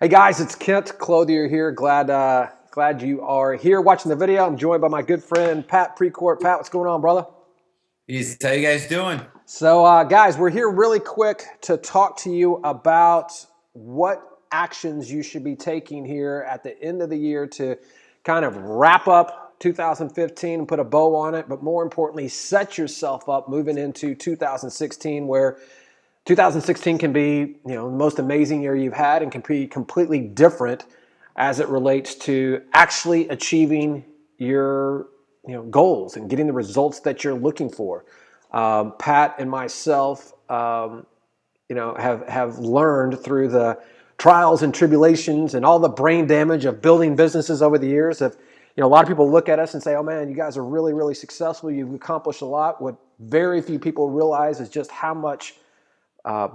Hey guys, it's Kent Clothier here. Glad you are here watching the video. I'm joined by my good friend Pat Precourt. Pat, what's going on, brother? Peace. How you guys doing? So, guys, we're here really quick to talk to you about what actions you should be taking here at the end of the year to kind of wrap up 2015 and put a bow on it, but more importantly, set yourself up moving into 2016, where 2016 can be, the most amazing year you've had and can be completely different as it relates to actually achieving your, goals and getting the results that you're looking for. Pat and myself, have learned through the trials and tribulations and all the brain damage of building businesses over the years. A lot of people look at us and say, "Oh man, you guys are really, really successful. You've accomplished a lot." What very few people realize is just how much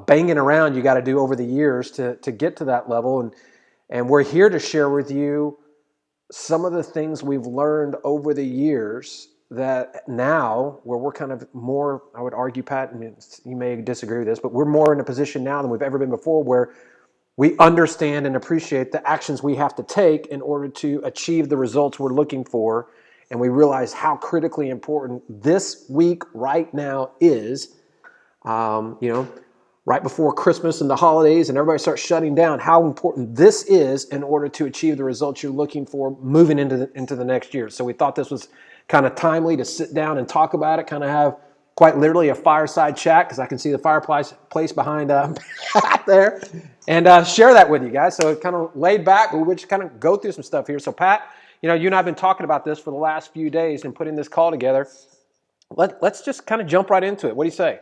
banging around you got to do over the years to get to that level. And we're here to share with you some of the things we've learned over the years that now, where we're kind of more, I would argue, Pat, and you may disagree with this, but we're more in a position now than we've ever been before, where we understand and appreciate the actions we have to take in order to achieve the results we're looking for. And we realize how critically important this week right now is. Right before Christmas and the holidays and everybody starts shutting down, how important this is in order to achieve the results you're looking for moving into the next year. So we thought this was kind of timely to sit down and talk about it, kind of have quite literally a fireside chat, because I can see the fireplace behind Pat there, and share that with you guys. So kind of laid back, but we'll just kind of go through some stuff here. So Pat, you and I have been talking about this for the last few days and putting this call together. Let's just kind of jump right into it. What do you say?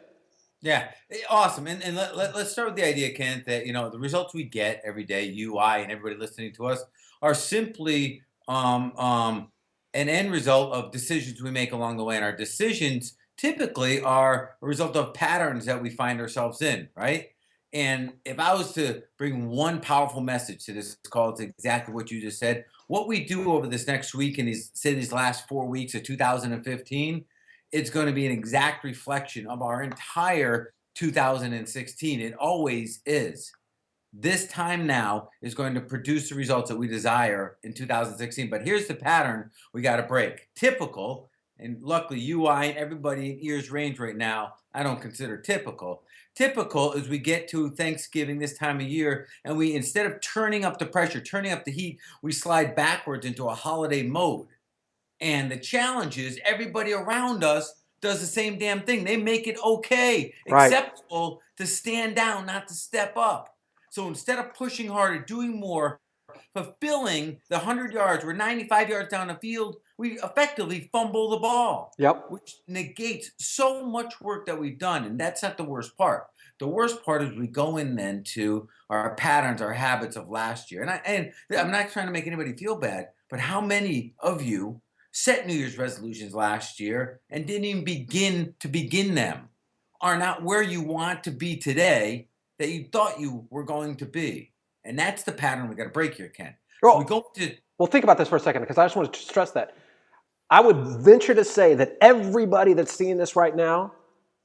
Yeah, awesome. And let's start with the idea, Kent, that the results we get every day, you, I, and everybody listening to us, are simply an end result of decisions we make along the way. And our decisions typically are a result of patterns that we find ourselves in, right? And if I was to bring one powerful message to this call, it's exactly what you just said. What we do over this next week and these last 4 weeks of 2015, it's going to be an exact reflection of our entire 2016. It always is. This time now is going to produce the results that we desire in 2016. But here's the pattern we got to break. Typical, and luckily you, I, and everybody in ears range right now, I don't consider typical. Typical is we get to Thanksgiving this time of year, and we, instead of turning up the pressure, turning up the heat, we slide backwards into a holiday mode. And the challenge is everybody around us does the same damn thing. They make it okay, Right. acceptable to stand down, not to step up. So instead of pushing harder, doing more, fulfilling the 100 yards, we're 95 yards down the field, we effectively fumble the ball, Yep. which negates so much work that we've done. And that's not the worst part. The worst part is we go in then to our patterns, our habits of last year. And I'm not trying to make anybody feel bad, but how many of you set New Year's resolutions last year and didn't even begin them, are not where you want to be today that you thought you were going to be? And that's the pattern we got to break here, Ken. So we Well, go to well, think about this for a second, because I just want to stress that. I would venture to say that everybody that's seeing this right now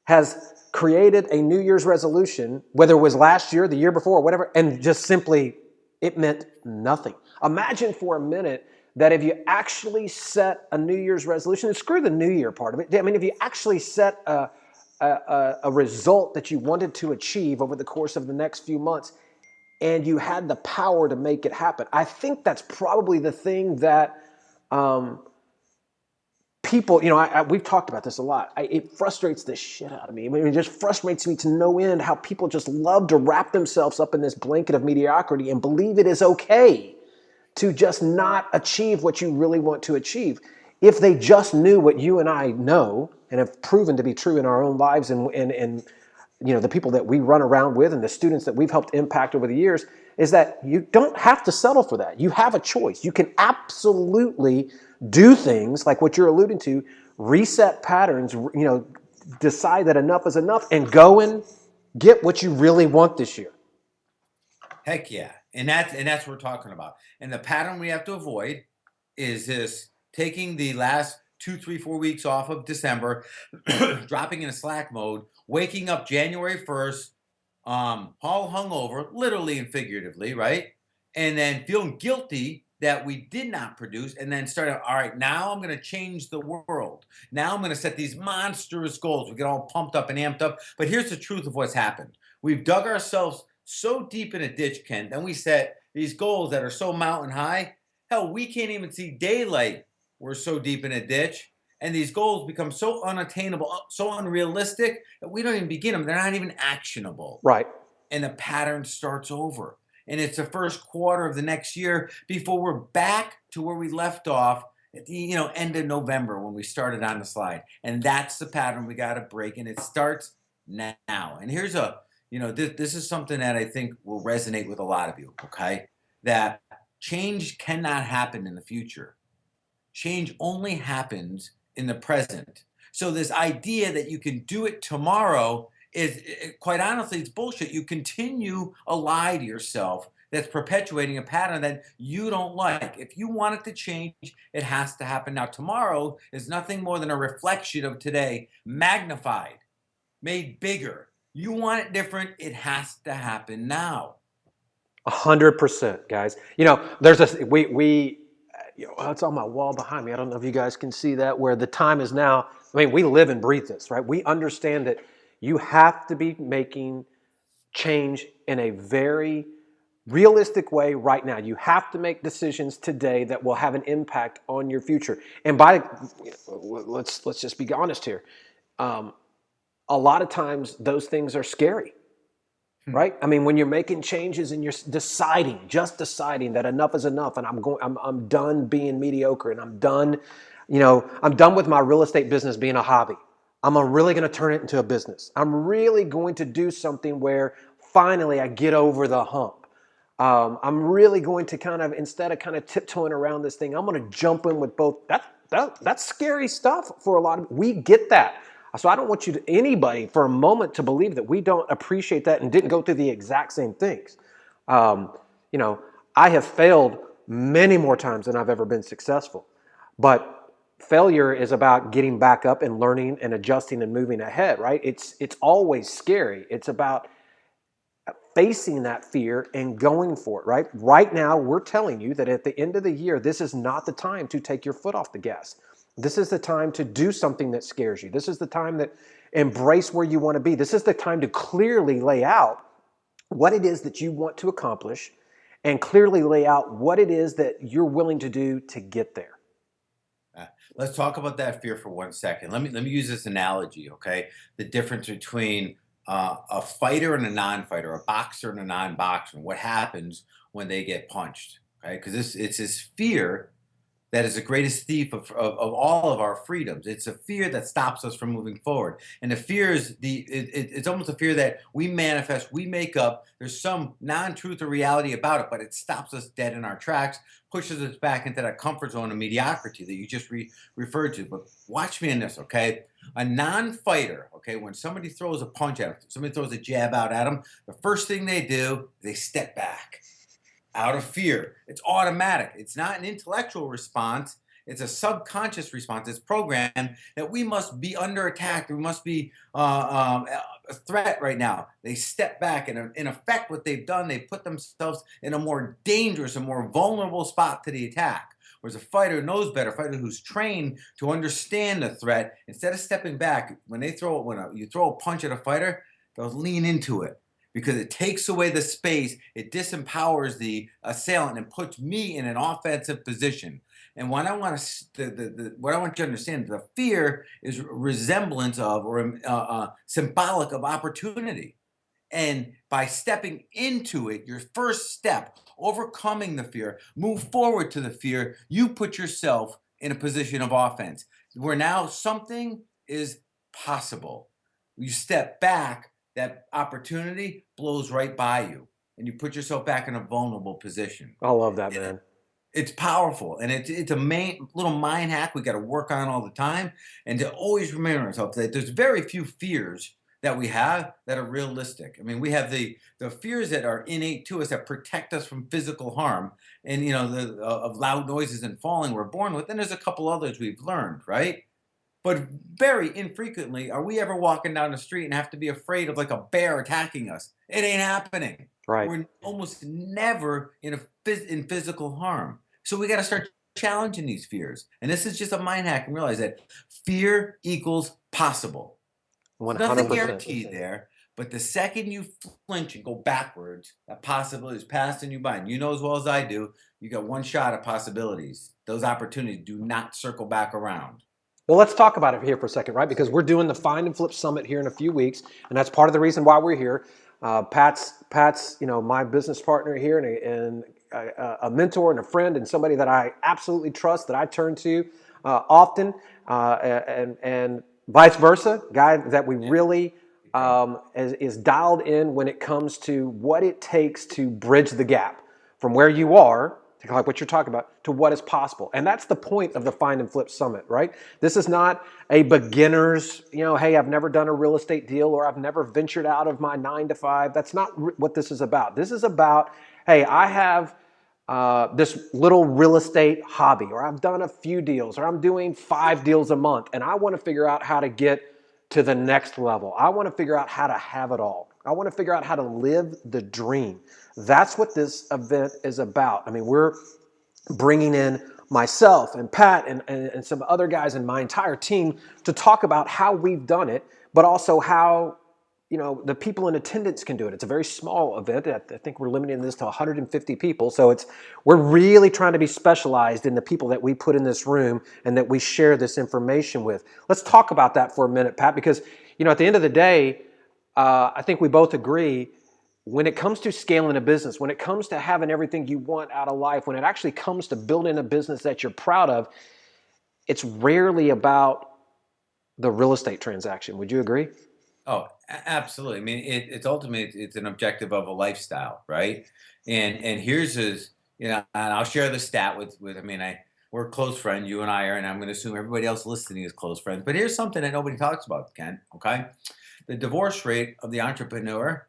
has created a New Year's resolution, whether it was last year, the year before, or whatever, and just simply it meant nothing. Imagine for a minute that if you actually set a New Year's resolution, and screw the New Year part of it. I mean, if you actually set a result that you wanted to achieve over the course of the next few months, and you had the power to make it happen. I think that's probably the thing that people, we've talked about this a lot. It frustrates the shit out of me. I mean, it just frustrates me to no end how people just love to wrap themselves up in this blanket of mediocrity and believe it is okay to just not achieve what you really want to achieve. If they just knew what you and I know and have proven to be true in our own lives, and the people that we run around with and the students that we've helped impact over the years, is that you don't have to settle for that. You have a choice. You can absolutely do things like what you're alluding to, reset patterns, decide that enough is enough, and go and get what you really want this year. heck yeah. And that's what we're talking about. And the pattern we have to avoid is this: taking the last 2, 3, 4 weeks off of December, dropping in a slack mode, waking up January 1st, all hungover, literally and figuratively, right? and then feeling guilty that we did not produce, and then starting, all right, now I'm going to change the world. Now I'm going to set these monstrous goals. We get all pumped up and amped up. But here's the truth of what's happened. We've dug ourselves so deep in a ditch, Ken, then we set these goals that are so mountain high. Hell, we can't even see daylight. We're so deep in a ditch. And these goals become so unattainable, so unrealistic that we don't even begin them. They're not even actionable. Right. And the pattern starts over. And it's the first quarter of the next year before we're back to where we left off at the end of November when we started on the slide. And that's the pattern we got to break. And it starts now. And here's this is something that I think will resonate with a lot of you, okay? That change cannot happen in the future. Change only happens in the present. So this idea that you can do it tomorrow is, quite honestly, it's bullshit. You continue a lie to yourself that's perpetuating a pattern that you don't like. If you want it to change, it has to happen now. Tomorrow is nothing more than a reflection of today, magnified, made bigger. You want it different, it has to happen now. 100%, guys. There's it's on my wall behind me. I don't know if you guys can see that, where the time is now. I mean, we live and breathe this, right? We understand that you have to be making change in a very realistic way right now. You have to make decisions today that will have an impact on your future. And let's just be honest here. A lot of times those things are scary. Right? I mean, when you're making changes and you're just deciding that enough is enough, and I'm done being mediocre, and I'm done with my real estate business being a hobby. I'm really going to turn it into a business. I'm really going to do something where finally I get over the hump. I'm really going to instead of tiptoeing around this thing, I'm going to jump in with both. That's scary stuff for a lot of. We get that. So I don't want anybody for a moment to believe that we don't appreciate that and didn't go through the exact same things. I have failed many more times than I've ever been successful. But failure is about getting back up and learning and adjusting and moving ahead, right? It's always scary. It's about facing that fear and going for it, right? Right now, we're telling you that at the end of the year, this is not the time to take your foot off the gas. This is the time to do something that scares you. This is the time that embrace where you want to be. This is the time to clearly lay out what it is that you want to accomplish and clearly lay out what it is that you're willing to do to get there. Let's talk about that fear for 1 second. Let me use this analogy, okay? The difference between a fighter and a non-fighter, a boxer and a non-boxer, and what happens when they get punched, okay? Because it's this fear that is the greatest thief of all of our freedoms. It's a fear that stops us from moving forward. And the fear is it's almost a fear that we manifest, we make up. There's some non-truth or reality about it, but it stops us dead in our tracks, pushes us back into that comfort zone of mediocrity that you just referred to. But watch me in this, okay? A non-fighter, okay, when somebody throws a punch at them, somebody throws a jab out at them, the first thing they do, they step back. Out of fear. It's automatic. It's not an intellectual response. It's a subconscious response. It's programmed that we must be under attack. We must be a threat right now. They step back, and in effect, what they've done, they put themselves in a more dangerous, a more vulnerable spot to the attack. Whereas a fighter knows better, a fighter who's trained to understand the threat, instead of stepping back, when you throw a punch at a fighter, they'll lean into it. Because it takes away the space, it disempowers the assailant and puts me in an offensive position. And what I want what I want you to understand, the fear is resemblance of or symbolic of opportunity. And by stepping into it, your first step, overcoming the fear, move forward to the fear, you put yourself in a position of offense where now something is possible. You step back, that opportunity blows right by you, and you put yourself back in a vulnerable position. I love that, man. It's powerful, and it's a little mind hack we got to work on all the time, and to always remember ourselves that there's very few fears that we have that are realistic. I mean, we have the fears that are innate to us that protect us from physical harm, and of loud noises and falling we're born with. And there's a couple others we've learned, right? But very infrequently are we ever walking down the street and have to be afraid of like a bear attacking us. It ain't happening. Right. We're almost never in physical harm. So we got to start challenging these fears. And this is just a mind hack and realize that fear equals possible. There's nothing 100%. guaranteed there, but the second you flinch and go backwards, that possibility is passing you by. And you know as well as I do, you got one shot at possibilities. Those opportunities do not circle back around. Well, let's talk about it here for a second, right? Because we're doing the Find and Flip Summit here in a few weeks, and that's part of the reason why we're here. Pat's, my business partner here, and a mentor and a friend, and somebody that I absolutely trust, that I turn to often, and vice versa. Guy that we really is dialed in when it comes to what it takes to bridge the gap from where you are, like what you're talking about, to what is possible. And that's the point of the Find and Flip Summit, right? This is not a beginner's, hey, I've never done a real estate deal, or I've never ventured out of my 9 to 5. That's not what this is about. This is about, hey, I have this little real estate hobby, or I've done a few deals, or I'm doing 5 deals a month, and I want to figure out how to get to the next level. I want to figure out how to have it all. I want to figure out how to live the dream. That's what this event is about. I mean, we're bringing in myself and Pat and some other guys and my entire team to talk about how we've done it, but also how the people in attendance can do it. It's a very small event. I think we're limiting this to 150 people. So we're really trying to be specialized in the people that we put in this room and that we share this information with. Let's talk about that for a minute, Pat, because at the end of the day, I think we both agree, when it comes to scaling a business, when it comes to having everything you want out of life, when it actually comes to building a business that you're proud of, it's rarely about the real estate transaction. Would you agree? Oh, absolutely. I mean, it's ultimately it's an objective of a lifestyle, right? And here's his, and I'll share the stat with. I mean, we're a close friend, you and I are, and I'm going to assume everybody else listening is close friends. But here's something that nobody talks about, Ken. Okay, the divorce rate of the entrepreneur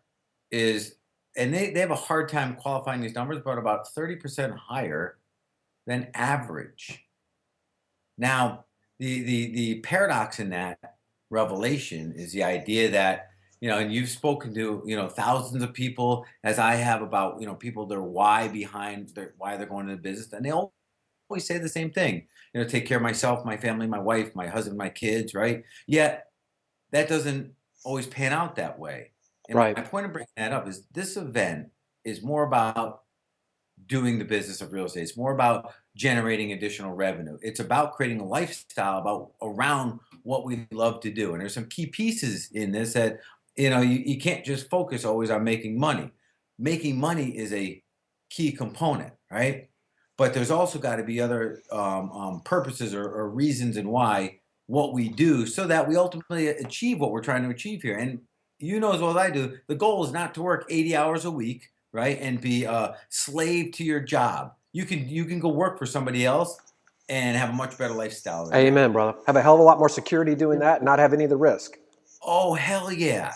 is, and they have a hard time qualifying these numbers, but about 30% higher than average. Now, the paradox in that revelation is the idea that, and you've spoken to, thousands of people, as I have, about, people, their why behind why they're going into business. And they always say the same thing, take care of myself, my family, my wife, my husband, my kids, right? Yet that doesn't always pan out that way. And my Right. point of bringing that up is this event is more about doing the business of real estate. It's more about generating additional revenue. It's about creating a lifestyle around what we love to do. And there's some key pieces in this that, you can't just focus always on making money. Making money is a key component, right? But there's also got to be other purposes or reasons and why what we do, so that we ultimately achieve what we're trying to achieve here. And you know as well as I do, the goal is not to work 80 hours a week, right, and be a slave to your job. You can go work for somebody else and have a much better lifestyle than that. Amen, brother. Have a hell of a lot more security doing that and not have any of the risk. Oh, hell yeah.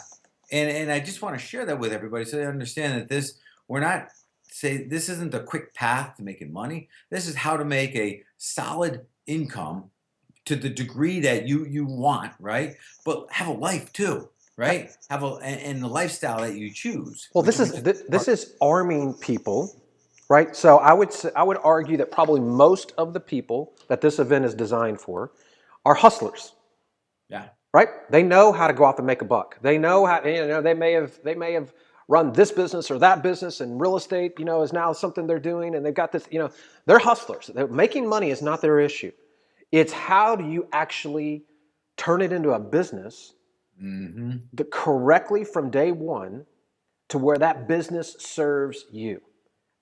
And I just want to share that with everybody so they understand that we're not say this isn't a quick path to making money. This is how to make a solid income to the degree that you want, right? But have a life too, right? And the lifestyle that you choose. Well, this is arming people, right? So I would argue that probably most of the people that this event is designed for are hustlers, Yeah. right? They know how to go off and make a buck. They know how, they may have run this business or that business, and real estate, is now something they're doing, and they've got this, they're hustlers. Making money is not their issue. It's how do you actually turn it into a business that correctly from day one to where that business serves you.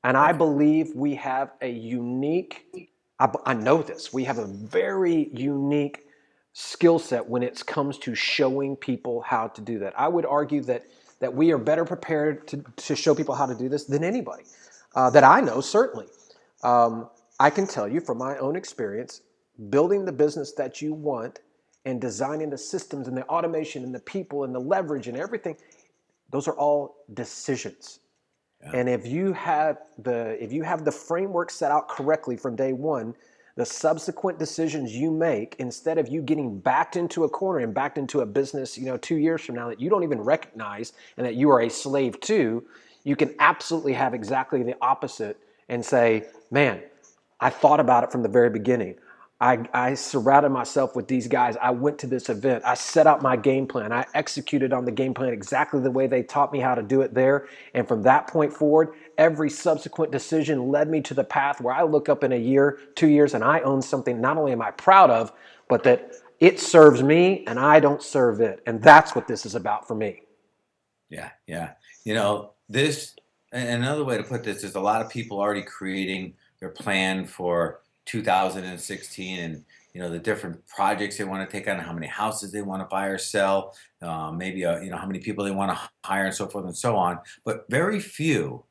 And I Perfect. believe we have a unique, I know this, we have a very unique skill set when it comes to showing people how to do that. I would argue that we are better prepared to show people how to do this than anybody that I know, certainly. I can tell you from my own experience, building the business that you want and designing the systems and the automation and the people and the leverage and everything, those are all decisions. Yeah. And if you have the framework set out correctly from day one, the subsequent decisions you make, instead of you getting backed into a corner and backed into a business, 2 years from now that you don't even recognize and that you are a slave to, You can absolutely have exactly the opposite and say, man, I thought about it from the very beginning. I surrounded myself with these guys. I went to this event. I set out my game plan. I executed on the game plan exactly the way they taught me how to do it there. And from that point forward, every subsequent decision led me to the path where I look up in a year, 2 years, and I own something not only am I proud of, but that it serves me and I don't serve it. And that's what this is about for me. Yeah, yeah. This, and another way to put this is a lot of people already creating their plan for 2016 and, the different projects they want to take on, how many houses they want to buy or sell, maybe, how many people they want to hire and so forth and so on. But very few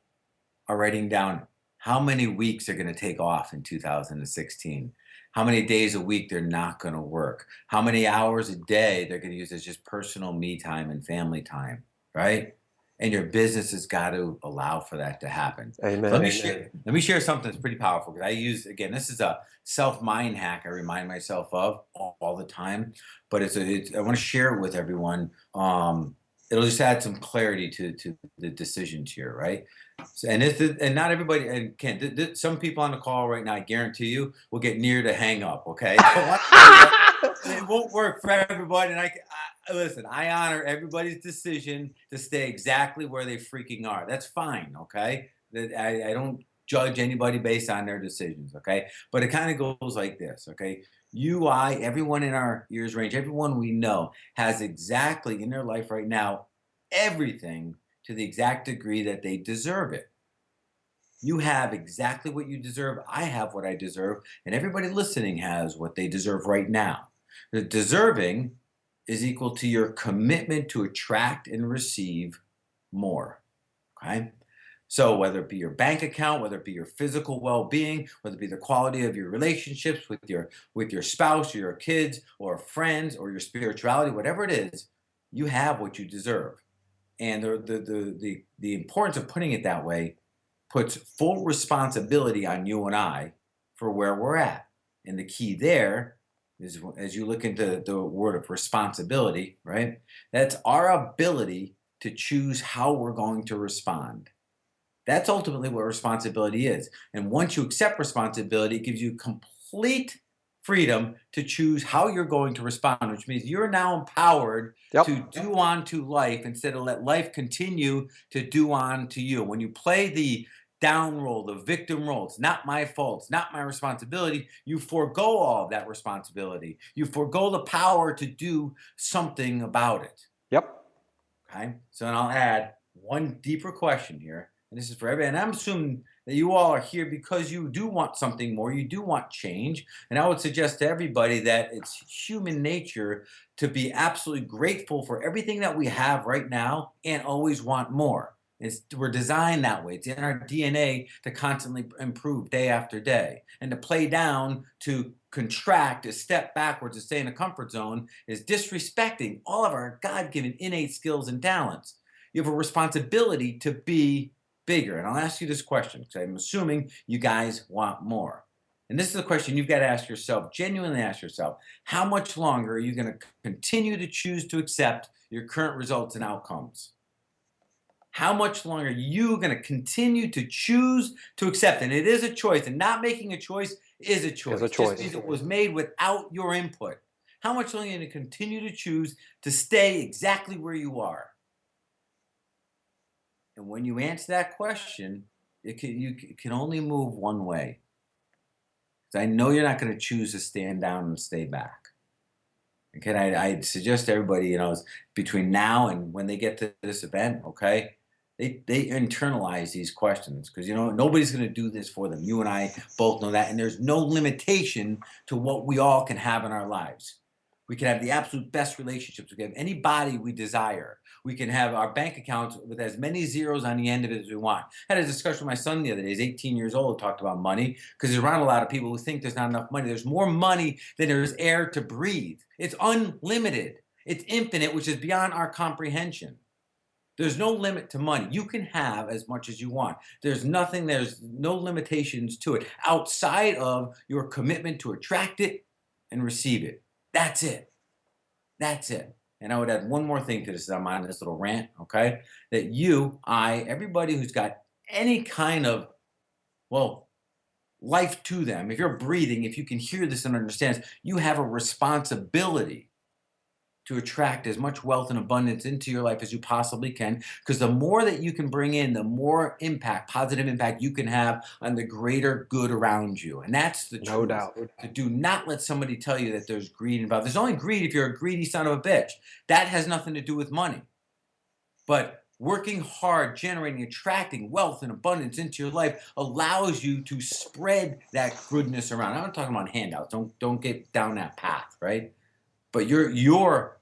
are writing down how many weeks they're going to take off in 2016, how many days a week they're not going to work, how many hours a day they're going to use as just personal me time and family time, right? And your business has got to allow for that to happen. So Amen. let me share something that's pretty powerful, because I use, again, this is a self mind hack I remind myself of all the time, but I want to share it with everyone. It'll just add some clarity to the decisions here, right? And not everybody, and Ken, some people on the call right now, I guarantee you, will get near to hang up. Okay, it won't work for everybody. And listen, I honor everybody's decision to stay exactly where they freaking are. That's fine. Okay, I don't judge anybody based on their decisions. Okay, but it kind of goes like this. Okay, everyone in our years range, everyone we know has exactly in their life right now everything to the exact degree that they deserve it. You have exactly what you deserve. I have what I deserve. And everybody listening has what they deserve right now. The deserving is equal to your commitment to attract and receive more. Okay. So whether it be your bank account, whether it be your physical well-being, whether it be the quality of your relationships with your spouse or your kids or friends or your spirituality, whatever it is, you have what you deserve. And the importance of putting it that way puts full responsibility on you and I for where we're at. And the key there is, as you look into the word of responsibility, right? That's our ability to choose how we're going to respond. That's ultimately what responsibility is. And once you accept responsibility, it gives you complete freedom to choose how you're going to respond, which means you're now empowered to Yep. do on to life instead of let life continue to do on to you. When you play the down role, the victim role, it's not my fault, it's not my responsibility, you forego all of that responsibility. You forego the power to do something about it. Yep. Okay. So then I'll add one deeper question here. And this is for everybody. And I'm assuming that you all are here because you do want something more. You do want change. And I would suggest to everybody that it's human nature to be absolutely grateful for everything that we have right now and always want more. We're designed that way. It's in our DNA to constantly improve day after day. And to play down, to contract, to step backwards, to stay in a comfort zone is disrespecting all of our God given innate skills and talents. You have a responsibility to be bigger. And I'll ask you this question because I'm assuming you guys want more. And this is a question you've got to ask yourself, genuinely ask yourself, how much longer are you going to continue to choose to accept your current results and outcomes? How much longer are you going to continue to choose to accept? And it is a choice, and not making a choice is a choice. Is a It just choice. means it was made without your input. How much longer are you going to continue to choose to stay exactly where you are? And when you answer that question, you can only move one way. Because I know you're not going to choose to stand down and stay back. Okay, I suggest to everybody, between now and when they get to this event, okay, they internalize these questions because nobody's going to do this for them. You and I both know that, and there's no limitation to what we all can have in our lives. We can have the absolute best relationships. We can have any body we desire. We can have our bank accounts with as many zeros on the end of it as we want. I had a discussion with my son the other day. He's 18 years old. Talked about money because he's around a lot of people who think there's not enough money. There's more money than there's air to breathe. It's unlimited. It's infinite, which is beyond our comprehension. There's no limit to money. You can have as much as you want. There's no limitations to it outside of your commitment to attract it and receive it. That's it. That's it. And I would add one more thing to this as I'm on this little rant, okay? That everybody who's got any kind of, well, life to them, if you're breathing, if you can hear this and understand, you have a responsibility to attract as much wealth and abundance into your life as you possibly can. Because the more that you can bring in, the more impact, positive impact you can have on the greater good around you. And that's the No truth. doubt. So do not let somebody tell you that there's greed involved. There's only greed if you're a greedy son of a bitch. That has nothing to do with money. But working hard, generating, attracting wealth and abundance into your life allows you to spread that goodness around. I'm not talking about handouts. Don't get down that path, right? But your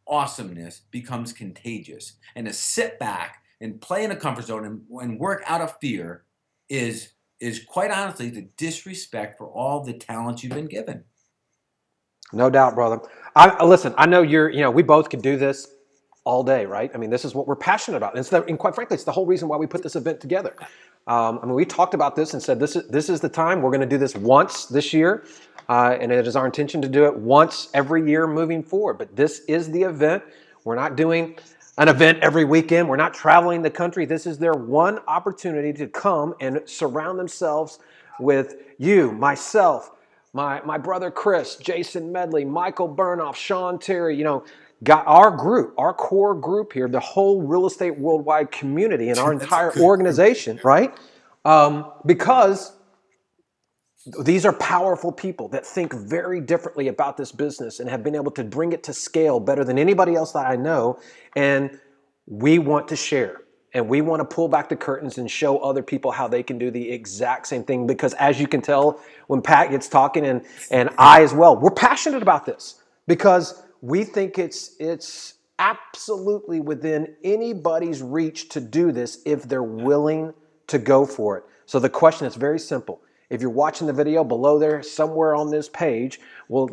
awesomeness becomes contagious. And to sit back and play in a comfort zone and work out of fear is quite honestly the disrespect for all the talents you've been given. No doubt, brother. Listen, I know we both could do this all day, right? I mean, this is what we're passionate about. And quite frankly, it's the whole reason why we put this event together. I mean, we talked about this and said, this is the time. We're going to do this once this year. And it is our intention to do it once every year moving forward. But this is the event. We're not doing an event every weekend. We're not traveling the country. This is their one opportunity to come and surround themselves with you, myself, my brother Chris, Jason Medley, Michael Burnoff, Sean Terry, got our group, our core group here, the whole real estate worldwide community and our That's a entire good group. organization, right? Because these are powerful people that think very differently about this business and have been able to bring it to scale better than anybody else that I know. And we want to share. And we want to pull back the curtains and show other people how they can do the exact same thing. Because as you can tell, when Pat gets talking and I as well, we're passionate about this because we think it's absolutely within anybody's reach to do this if they're willing to go for it. So the question is very simple. If you're watching the video below there, somewhere on this page,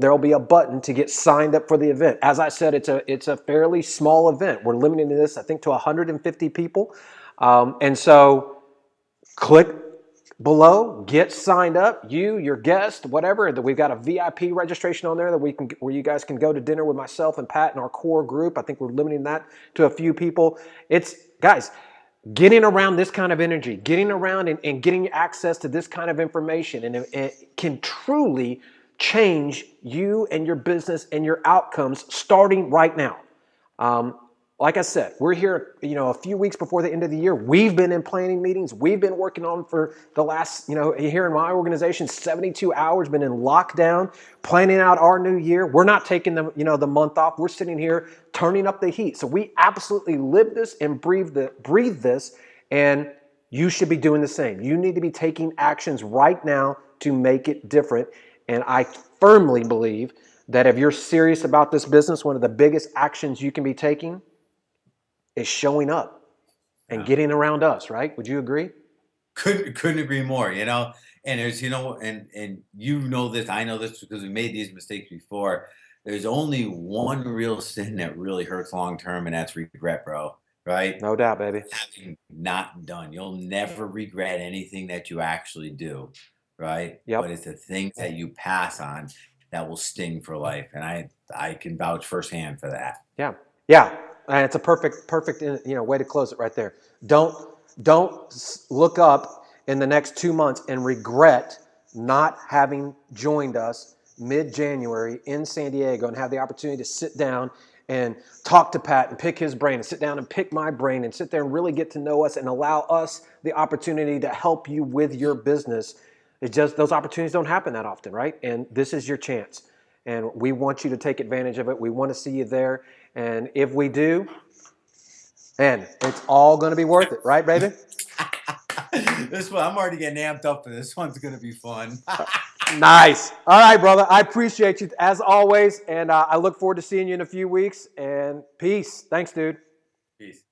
there'll be a button to get signed up for the event. As I said, it's a fairly small event. We're limiting this, I think, to 150 people. And so click below, get signed up. Your guest, whatever. We've got a VIP registration on there where you guys can go to dinner with myself and Pat and our core group. I think we're limiting that to a few people. Guys, getting around this kind of energy, getting around and getting access to this kind of information, and it can truly change you and your business and your outcomes starting right now. Like I said, we're here, a few weeks before the end of the year. We've been in planning meetings. We've been working on for the last, here in my organization, 72 hours, been in lockdown, planning out our new year. We're not taking the month off. We're sitting here turning up the heat. So we absolutely live this and breathe this, and you should be doing the same. You need to be taking actions right now to make it different. And I firmly believe that if you're serious about this business, one of the biggest actions you can be taking is showing up and getting around us, right? Would you agree? Couldn't agree more, And there's, and you know this, I know this because we made these mistakes before. There's only one real sin that really hurts long term, and that's regret, bro. Right? No doubt, baby. Having not done. You'll never regret anything that you actually do, right? Yep. But it's the things that you pass on that will sting for life. And I can vouch firsthand for that. Yeah. Yeah. And it's a perfect, way to close it right there. Don't look up in the next 2 months and regret not having joined us mid-January in San Diego and have the opportunity to sit down and talk to Pat and pick his brain and sit down and pick my brain and sit there and really get to know us and allow us the opportunity to help you with your business. It's just those opportunities don't happen that often, right? And this is your chance. And we want you to take advantage of it. We want to see you there. And if we do, man, it's all going to be worth it. Right, baby? This one, I'm already getting amped up for this one's going to be fun. Nice. All right, brother. I appreciate you as always. And I look forward to seeing you in a few weeks. And peace. Thanks, dude. Peace.